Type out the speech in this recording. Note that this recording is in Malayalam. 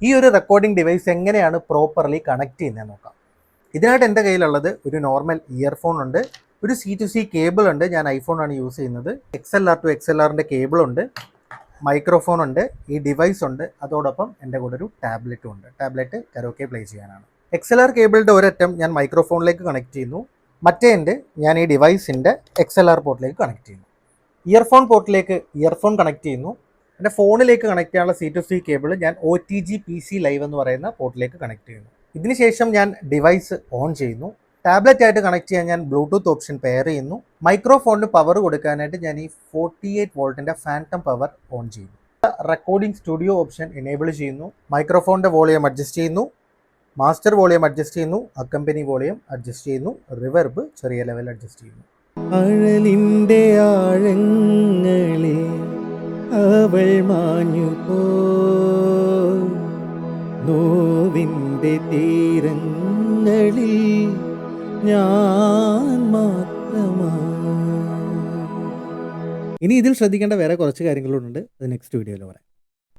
ഈ ഒരു റെക്കോർഡിംഗ് ഡിവൈസ് എങ്ങനെയാണ് പ്രോപ്പർലി കണക്ട് ചെയ്യുന്നത് നോക്കാം. ഇതിനായിട്ട് എൻ്റെ കയ്യിലുള്ളത് ഒരു നോർമൽ ഇയർഫോൺ ഉണ്ട്, ഒരു C2C കേബിൾ ഉണ്ട്. ഞാൻ ഐഫോൺ ആണ് യൂസ് ചെയ്യുന്നത്. XLR to XLRൻ്റെ കേബിൾ ഉണ്ട്, മൈക്രോഫോൺ ഉണ്ട്, ഈ ഡിവൈസ് ഉണ്ട്. അതോടൊപ്പം എൻ്റെ കൂടെ ഒരു ടാബ്ലറ്റും ഉണ്ട്. ടാബ്ലറ്റ് കരോക്കെ പ്ലേ ചെയ്യാനാണ്. XLR കേബിളിൻ്റെ ഒരറ്റം ഞാൻ മൈക്രോഫോണിലേക്ക് കണക്ട് ചെയ്യുന്നു, മറ്റേ എൻ്റെ ഞാൻ ഈ ഡിവൈസിൻ്റെ XLR പോർട്ടിലേക്ക് കണക്ട് ചെയ്യുന്നു. ഇയർഫോൺ പോർട്ടിലേക്ക് ഇയർഫോൺ കണക്ട് ചെയ്യുന്നു. എൻ്റെ ഫോണിലേക്ക് കണക്ട് ചെയ്യാനുള്ള C2C കേബിൾ ഞാൻ OTG PC ലൈവ് എന്ന് പറയുന്ന പോർട്ടിലേക്ക് കണക്ട് ചെയ്യുന്നു. ഇതിനുശേഷം ഞാൻ ഡിവൈസ് ഓൺ ചെയ്യുന്നു. ടാബ്ലറ്റ് ആയിട്ട് കണക്ട് ചെയ്യാൻ ഞാൻ ബ്ലൂടൂത്ത് ഓപ്ഷൻ പെയർ ചെയ്യുന്നു. മൈക്രോഫോണിന് പവർ കൊടുക്കാനായിട്ട് ഞാൻ ഈ 48 വോൾട്ടിൻ്റെ ഫാൻറ്റം പവർ ഓൺ ചെയ്യുന്നു. റെക്കോർഡിംഗ് സ്റ്റുഡിയോ ഓപ്ഷൻ എനേബിൾ ചെയ്യുന്നു. മൈക്രോഫോണിൻ്റെ വോളിയം അഡ്ജസ്റ്റ് ചെയ്യുന്നു, മാസ്റ്റർ വോളിയം അഡ്ജസ്റ്റ് ചെയ്യുന്നു, അക്കമ്പനി വോളിയം അഡ്ജസ്റ്റ് ചെയ്യുന്നു, റിവർബ് ചെറിയ ലെവൽ അഡ്ജസ്റ്റ് ചെയ്യുന്നു. അഴലിൻ്റെ ആഴങ്ങളിൽ അവൾ മാഞ്ഞു പോയി, നോവിൻ്റെ തീരങ്ങളിൽ ഞാൻ മാത്രമായി. ഇനി ഇതിൽ ശ്രദ്ധിക്കേണ്ട വേറെ കുറച്ച് കാര്യങ്ങളുണ്ട്. അത് നെക്സ്റ്റ് വീഡിയോയിൽ പറയാം.